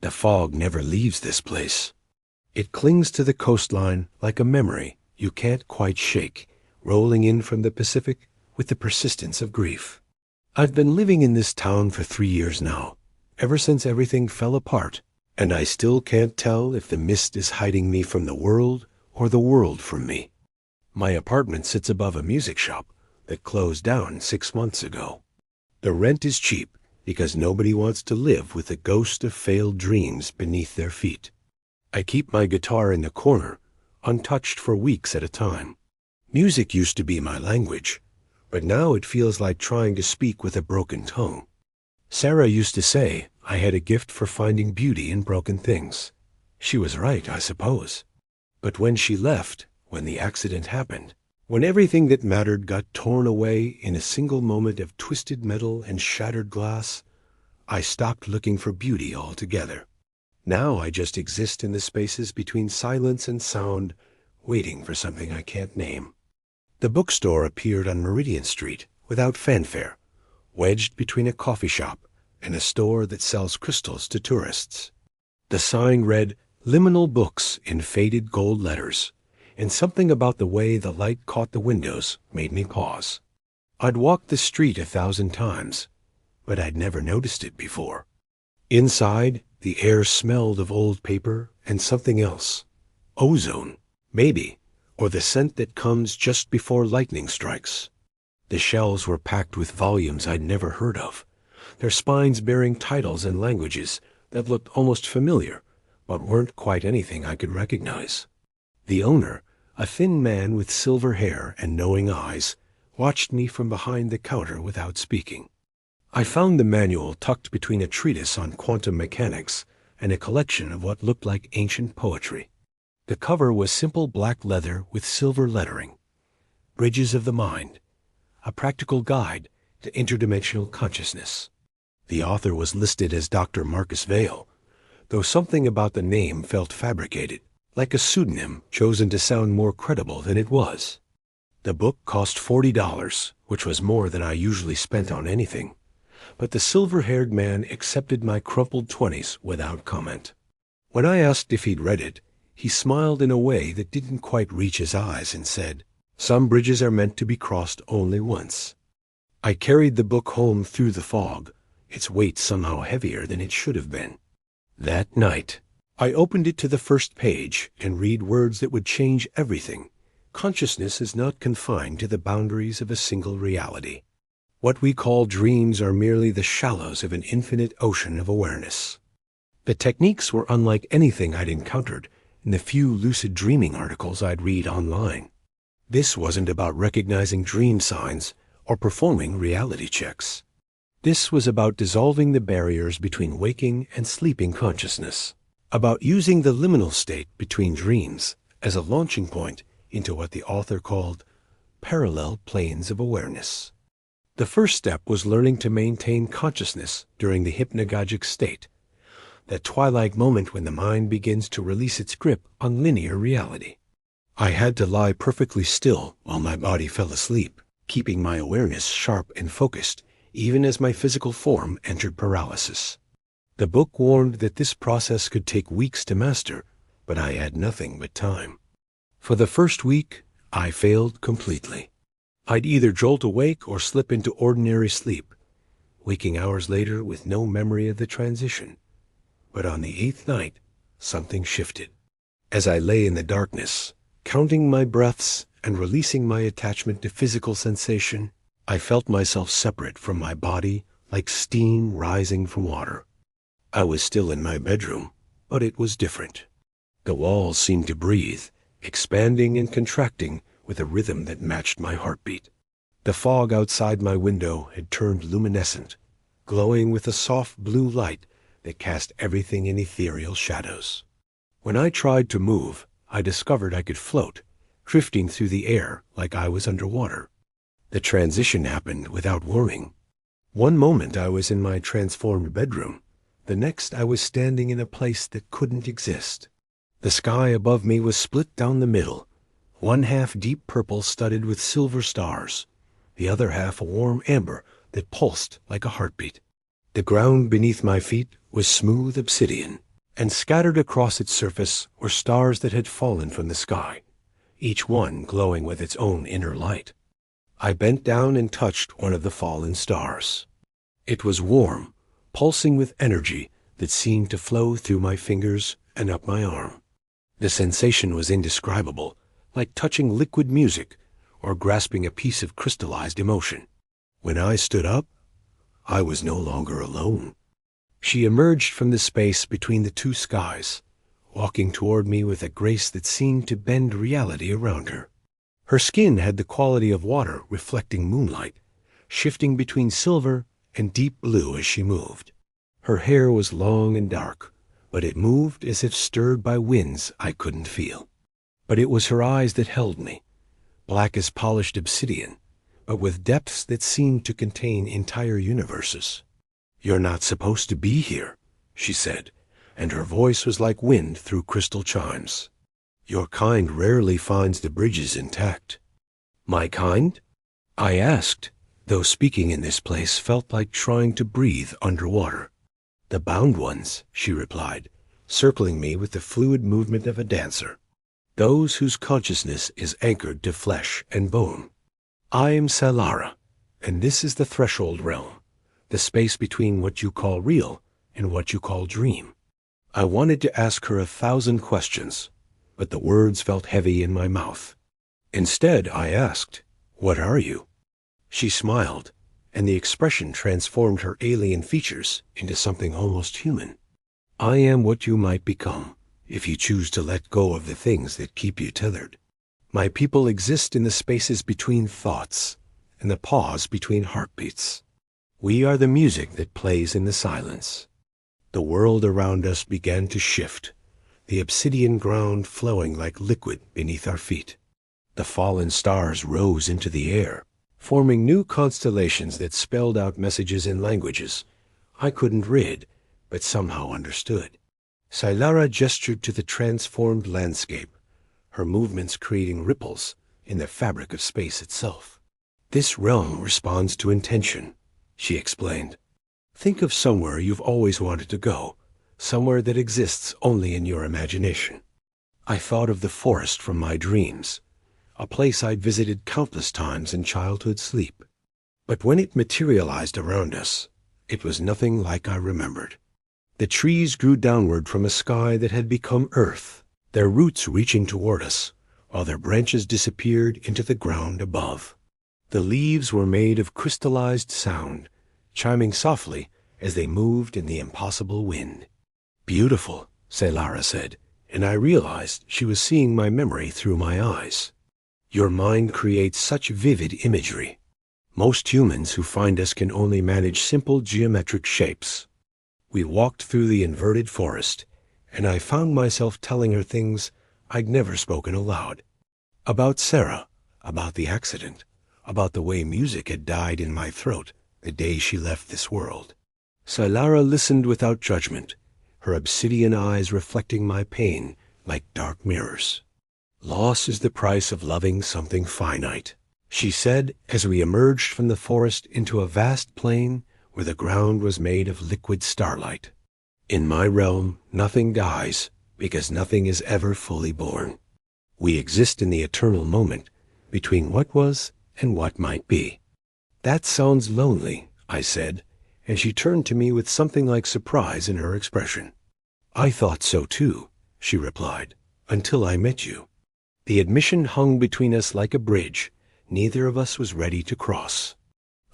The fog never leaves this place. It clings to the coastline like a memory you can't quite shake, rolling in from the Pacific with the persistence of grief. I've been living in this town for 3 years now, ever since everything fell apart, and I still can't tell if the mist is hiding me from the world or the world from me. My apartment sits above a music shop that closed down 6 months ago. The rent is cheap because nobody wants to live with the ghost of failed dreams beneath their feet. I keep my guitar in the corner, untouched for weeks at a time. Music used to be my language, but now it feels like trying to speak with a broken tongue. Sarah used to say I had a gift for finding beauty in broken things. She was right, I suppose. But when she left, when the accident happened, when everything that mattered got torn away in a single moment of twisted metal and shattered glass, I stopped looking for beauty altogether. Now I just exist in the spaces between silence and sound, waiting for something I can't name. The bookstore appeared on Meridian Street without fanfare, wedged between a coffee shop and a store that sells crystals to tourists. The sign read "Liminal Books" in faded gold letters, and something about the way the light caught the windows made me pause. I'd walked the street 1,000 times, but I'd never noticed it before. Inside, the air smelled of old paper and something else. Ozone, maybe, or the scent that comes just before lightning strikes. The shelves were packed with volumes I'd never heard of, their spines bearing titles and languages that looked almost familiar, but weren't quite anything I could recognize. The owner, a thin man with silver hair and knowing eyes, watched me from behind the counter without speaking. I found the manual tucked between a treatise on quantum mechanics and a collection of what looked like ancient poetry. The cover was simple black leather with silver lettering. Bridges of the Mind, a practical guide to interdimensional consciousness. The author was listed as Dr. Marcus Vail, though something about the name felt fabricated, like a pseudonym chosen to sound more credible than it was. The book cost $40, which was more than I usually spent on anything, but the silver-haired man accepted my crumpled 20s without comment. When I asked if he'd read it, he smiled in a way that didn't quite reach his eyes and said, "Some bridges are meant to be crossed only once." I carried the book home through the fog, its weight somehow heavier than it should have been. That night, I opened it to the first page and read words that would change everything. Consciousness is not confined to the boundaries of a single reality. What we call dreams are merely the shallows of an infinite ocean of awareness. The techniques were unlike anything I'd encountered in the few lucid dreaming articles I'd read online. This wasn't about recognizing dream signs or performing reality checks. This was about dissolving the barriers between waking and sleeping consciousness, about using the liminal state between dreams as a launching point into what the author called parallel planes of awareness. The first step was learning to maintain consciousness during the hypnagogic state, that twilight moment when the mind begins to release its grip on linear reality. I had to lie perfectly still while my body fell asleep, keeping my awareness sharp and focused, even as my physical form entered paralysis. The book warned that this process could take weeks to master, but I had nothing but time. For the first week, I failed completely. I'd either jolt awake or slip into ordinary sleep, waking hours later with no memory of the transition. But on the 8th night, something shifted. As I lay in the darkness, counting my breaths and releasing my attachment to physical sensation, I felt myself separate from my body like steam rising from water. I was still in my bedroom, but it was different. The walls seemed to breathe, expanding and contracting with a rhythm that matched my heartbeat. The fog outside my window had turned luminescent, glowing with a soft blue light that cast everything in ethereal shadows. When I tried to move, I discovered I could float, drifting through the air like I was underwater. The transition happened without warning. One moment I was in my transformed bedroom. The next I was standing in a place that couldn't exist. The sky above me was split down the middle, one half deep purple studded with silver stars, the other half a warm amber that pulsed like a heartbeat. The ground beneath my feet was smooth obsidian, and scattered across its surface were stars that had fallen from the sky, each one glowing with its own inner light. I bent down and touched one of the fallen stars. It was warm, pulsing with energy that seemed to flow through my fingers and up my arm. The sensation was indescribable, like touching liquid music or grasping a piece of crystallized emotion. When I stood up, I was no longer alone. She emerged from the space between the two skies, walking toward me with a grace that seemed to bend reality around her. Her skin had the quality of water reflecting moonlight, shifting between silver and deep blue as she moved. Her hair was long and dark, but it moved as if stirred by winds I couldn't feel. But it was her eyes that held me, black as polished obsidian, but with depths that seemed to contain entire universes. "You're not supposed to be here," she said, and her voice was like wind through crystal chimes. "Your kind rarely finds the bridges intact." "My kind?" I asked, though speaking in this place felt like trying to breathe underwater. "The bound ones," she replied, circling me with the fluid movement of a dancer. "Those whose consciousness is anchored to flesh and bone. I am Salara, and this is the threshold realm, the space between what you call real and what you call dream." I wanted to ask her 1,000 questions, but the words felt heavy in my mouth. Instead, I asked, "What are you?" She smiled, and the expression transformed her alien features into something almost human. "I am what you might become, if you choose to let go of the things that keep you tethered. My people exist in the spaces between thoughts and the pause between heartbeats. We are the music that plays in the silence." The world around us began to shift, the obsidian ground flowing like liquid beneath our feet. The fallen stars rose into the air, forming new constellations that spelled out messages in languages I couldn't read, but somehow understood. Sailara gestured to the transformed landscape, her movements creating ripples in the fabric of space itself. "This realm responds to intention," she explained. "Think of somewhere you've always wanted to go, somewhere that exists only in your imagination." I thought of the forest from my dreams, a place I'd visited countless times in childhood sleep. But when it materialized around us, it was nothing like I remembered. The trees grew downward from a sky that had become earth, their roots reaching toward us, while their branches disappeared into the ground above. The leaves were made of crystallized sound, chiming softly as they moved in the impossible wind. "Beautiful," Sailara said, and I realized she was seeing my memory through my eyes. "Your mind creates such vivid imagery. Most humans who find us can only manage simple geometric shapes." We walked through the inverted forest, and I found myself telling her things I'd never spoken aloud. About Sarah, about the accident, about the way music had died in my throat the day she left this world. Sailara listened without judgment, her obsidian eyes reflecting my pain like dark mirrors. "Loss is the price of loving something finite," she said as we emerged from the forest into a vast plain where the ground was made of liquid starlight. "In my realm, nothing dies because nothing is ever fully born. We exist in the eternal moment between what was and what might be." "That sounds lonely," I said, and she turned to me with something like surprise in her expression. "I thought so too," she replied, "until I met you." The admission hung between us like a bridge neither of us was ready to cross.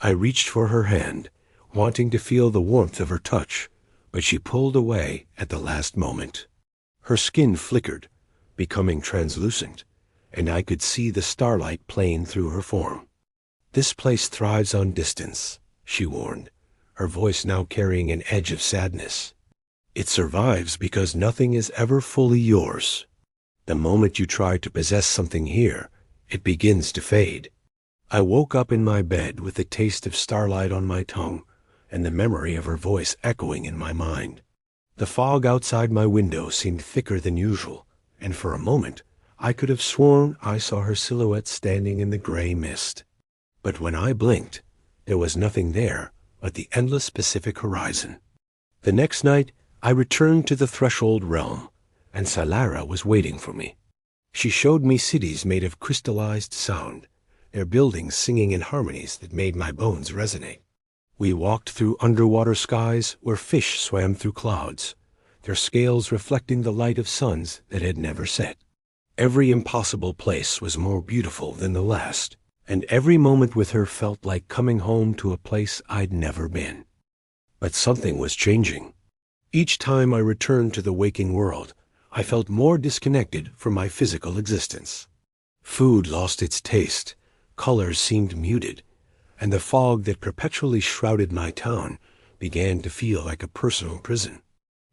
I reached for her hand, wanting to feel the warmth of her touch, but she pulled away at the last moment. Her skin flickered, becoming translucent, and I could see the starlight playing through her form. "This place thrives on distance," she warned, her voice now carrying an edge of sadness. "It survives because nothing is ever fully yours. The moment you try to possess something here, it begins to fade." I woke up in my bed with the taste of starlight on my tongue and the memory of her voice echoing in my mind. The fog outside my window seemed thicker than usual, and for a moment I could have sworn I saw her silhouette standing in the gray mist. But when I blinked, there was nothing there but the endless Pacific horizon. The next night, I returned to the Threshold realm, and Salara was waiting for me. She showed me cities made of crystallized sound, their buildings singing in harmonies that made my bones resonate. We walked through underwater skies where fish swam through clouds, their scales reflecting the light of suns that had never set. Every impossible place was more beautiful than the last, and every moment with her felt like coming home to a place I'd never been. But something was changing. Each time I returned to the waking world, I felt more disconnected from my physical existence. Food lost its taste, colors seemed muted, and the fog that perpetually shrouded my town began to feel like a personal prison.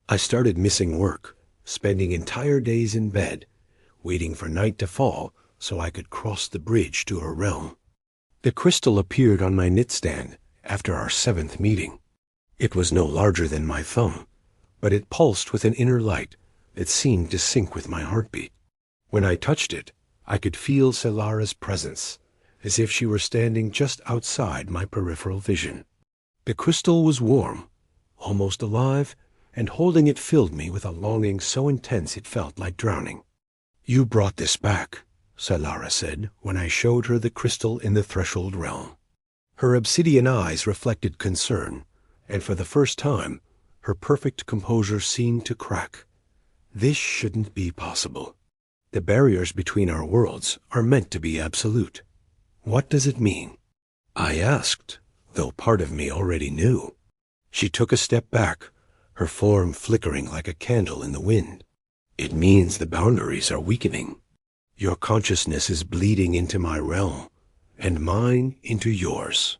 I started missing work, spending entire days in bed, waiting for night to fall so I could cross the bridge to her realm. The crystal appeared on my knitstand after our 7th meeting. It was no larger than my thumb, but it pulsed with an inner light that seemed to sync with my heartbeat. When I touched it, I could feel Salara's presence, as if she were standing just outside my peripheral vision. The crystal was warm, almost alive, and holding it filled me with a longing so intense it felt like drowning. "You brought this back," Salara said when I showed her the crystal in the Threshold realm. Her obsidian eyes reflected concern, and for the first time, her perfect composure seemed to crack. This shouldn't be possible. The barriers between our worlds are meant to be absolute. What does it mean? I asked, though part of me already knew. She took a step back, her form flickering like a candle in the wind. It means the boundaries are weakening. Your consciousness is bleeding into my realm, and mine into yours.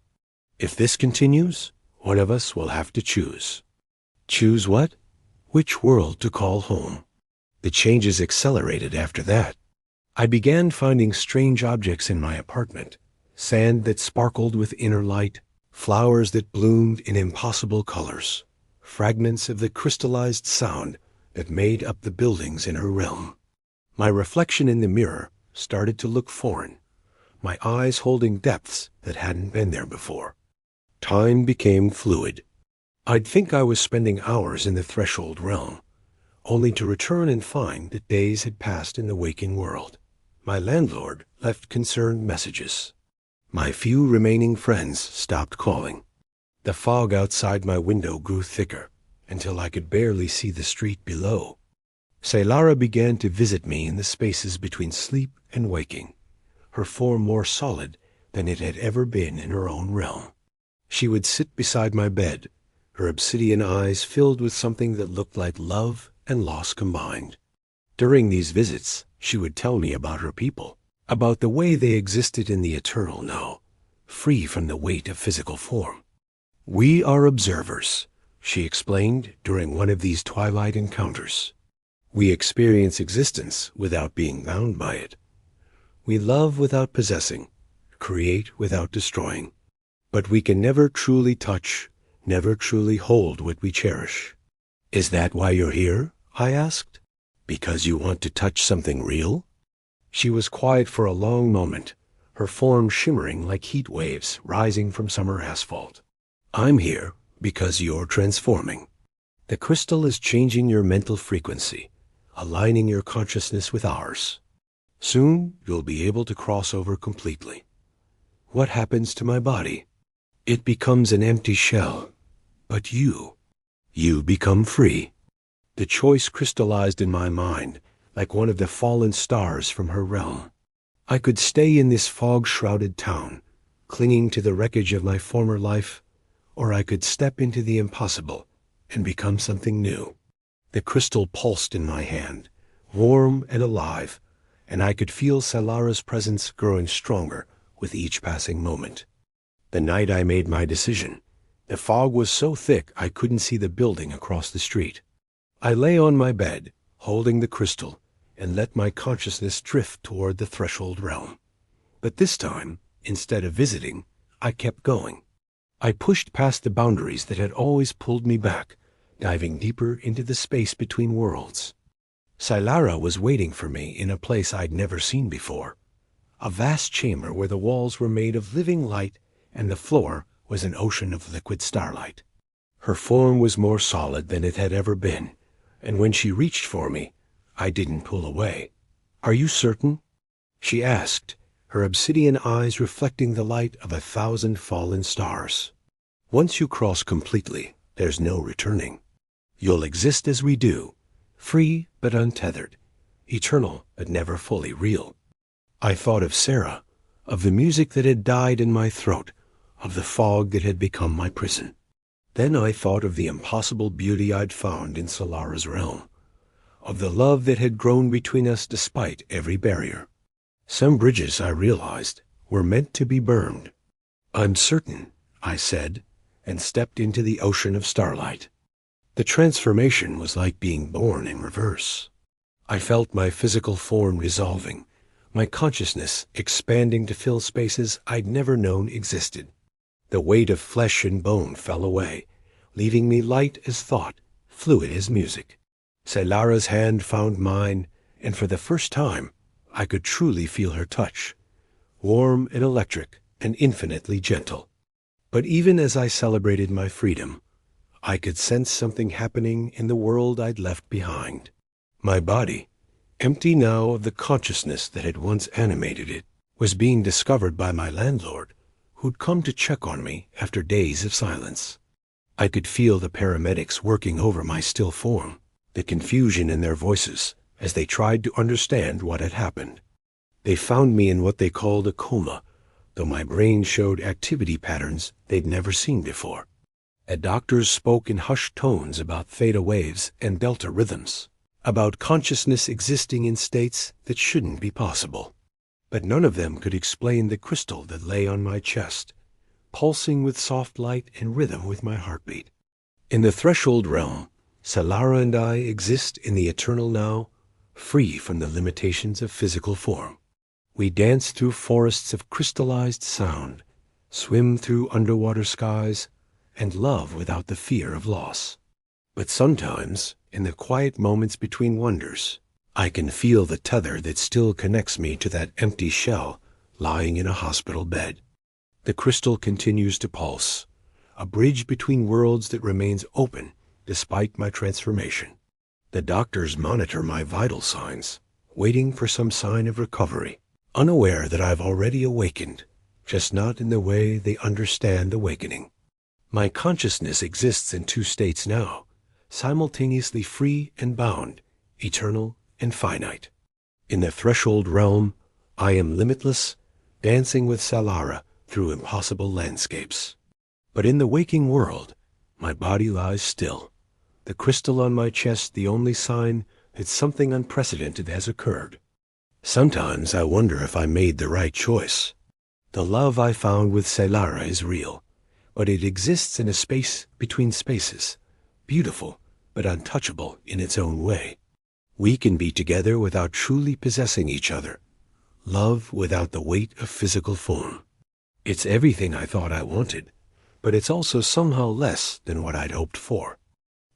If this continues, one of us will have to choose. Choose what? Which world to call home. The changes accelerated after that. I began finding strange objects in my apartment, sand that sparkled with inner light, flowers that bloomed in impossible colors, fragments of the crystallized sound that made up the buildings in her realm. My reflection in the mirror started to look foreign, my eyes holding depths that hadn't been there before. Time became fluid. I'd think I was spending hours in the Threshold realm, only to return and find that days had passed in the waking world. My landlord left concerned messages. My few remaining friends stopped calling. The fog outside my window grew thicker, until I could barely see the street below. Salara began to visit me in the spaces between sleep and waking, her form more solid than it had ever been in her own realm. She would sit beside my bed, her obsidian eyes filled with something that looked like love and loss combined. During these visits, she would tell me about her people, about the way they existed in the eternal now, free from the weight of physical form. "We are observers," she explained during one of these twilight encounters. "We experience existence without being bound by it. We love without possessing, create without destroying. But we can never truly touch, never truly hold what we cherish." "Is that why you're here?" I asked. "Because you want to touch something real?" She was quiet for a long moment, her form shimmering like heat waves rising from summer asphalt. "I'm here because you're transforming. The crystal is changing your mental frequency, aligning your consciousness with ours. Soon you'll be able to cross over completely. What happens to my body? It becomes an empty shell. But you become free." The choice crystallized in my mind like one of the fallen stars from her realm. I could stay in this fog-shrouded town, clinging to the wreckage of my former life, or I could step into the impossible and become something new. The crystal pulsed in my hand, warm and alive, and I could feel Salara's presence growing stronger with each passing moment. The night I made my decision, the fog was so thick I couldn't see the building across the street. I lay on my bed, holding the crystal, and let my consciousness drift toward the Threshold realm. But this time, instead of visiting, I kept going. I pushed past the boundaries that had always pulled me back, diving deeper into the space between worlds. Salara was waiting for me in a place I'd never seen before, a vast chamber where the walls were made of living light and the floor was an ocean of liquid starlight. Her form was more solid than it had ever been, and when she reached for me, I didn't pull away. "Are you certain?" she asked, her obsidian eyes reflecting the light of 1,000 fallen stars. "Once you cross completely, there's no returning. You'll exist as we do, free but untethered, eternal but never fully real." I thought of Sarah, of the music that had died in my throat, of the fog that had become my prison. Then I thought of the impossible beauty I'd found in Solara's realm, of the love that had grown between us despite every barrier. Some bridges, I realized, were meant to be burned. "I'm certain," I said, and stepped into the ocean of starlight. The transformation was like being born in reverse. I felt my physical form dissolving, my consciousness expanding to fill spaces I'd never known existed. The weight of flesh and bone fell away, leaving me light as thought, fluid as music. Solara's hand found mine, and for the first time, I could truly feel her touch, warm and electric and infinitely gentle. But even as I celebrated my freedom, I could sense something happening in the world I'd left behind. My body, empty now of the consciousness that had once animated it, was being discovered by my landlord, who'd come to check on me after days of silence. I could feel the paramedics working over my still form, the confusion in their voices as they tried to understand what had happened. They found me in what they called a coma, though my brain showed activity patterns they'd never seen before. Doctors spoke in hushed tones about theta waves and delta rhythms, about consciousness existing in states that shouldn't be possible. But none of them could explain the crystal that lay on my chest, pulsing with soft light and rhythm with my heartbeat. In the threshold realm, Solara and I exist in the eternal now, free from the limitations of physical form. We dance through forests of crystallized sound, swim through underwater skies, and love without the fear of loss. But sometimes, in the quiet moments between wonders, I can feel the tether that still connects me to that empty shell lying in a hospital bed. The crystal continues to pulse, a bridge between worlds that remains open despite my transformation. The doctors monitor my vital signs, waiting for some sign of recovery, unaware that I've already awakened, just not in the way they understand awakening. My consciousness exists in two states now, simultaneously free and bound, eternal and finite. In the threshold realm, I am limitless, dancing with Solara through impossible landscapes. But in the waking world, my body lies still, the crystal on my chest the only sign that something unprecedented has occurred. Sometimes I wonder if I made the right choice. The love I found with Solara is real, but it exists in a space between spaces, beautiful but untouchable in its own way. We can be together without truly possessing each other, love without the weight of physical form. It's everything I thought I wanted, but it's also somehow less than what I'd hoped for.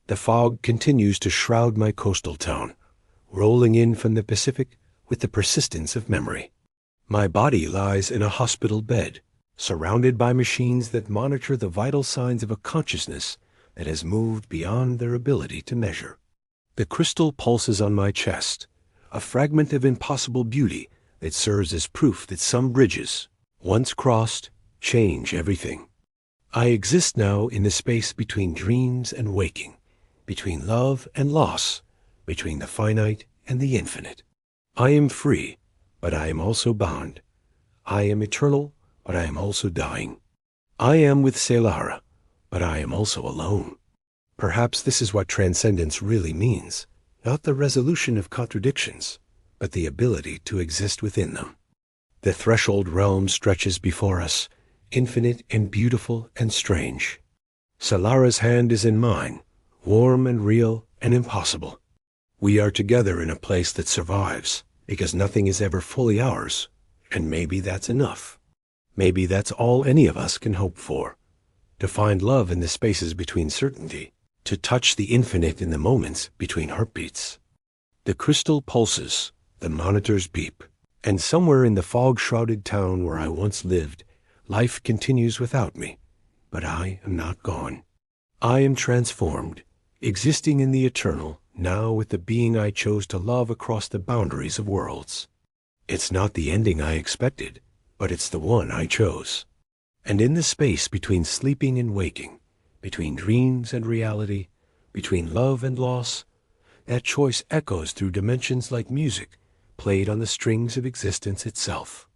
The fog continues to shroud my coastal town, rolling in from the Pacific with the persistence of memory. My body lies in a hospital bed, surrounded by machines that monitor the vital signs of a consciousness that has moved beyond their ability to measure. The crystal pulses on my chest, a fragment of impossible beauty that serves as proof that some bridges, once crossed, change everything. I exist now in the space between dreams and waking, between love and loss, between the finite and the infinite. I am free, but I am also bound. I am eternal, but I am also dying. I am with Solara, but I am also alone. Perhaps this is what transcendence really means, not the resolution of contradictions, but the ability to exist within them. The threshold realm stretches before us, infinite and beautiful and strange. Solara's hand is in mine, warm and real and impossible. We are together in a place that survives, because nothing is ever fully ours, and maybe that's enough. Maybe that's all any of us can hope for, to find love in the spaces between certainty, to touch the infinite in the moments between heartbeats. The crystal pulses, the monitors beep, and somewhere in the fog-shrouded town where I once lived, life continues without me, but I am not gone. I am transformed, existing in the eternal, now with the being I chose to love across the boundaries of worlds. It's not the ending I expected, but it's the one I chose. And in the space between sleeping and waking, between dreams and reality, between love and loss, that choice echoes through dimensions like music played on the strings of existence itself.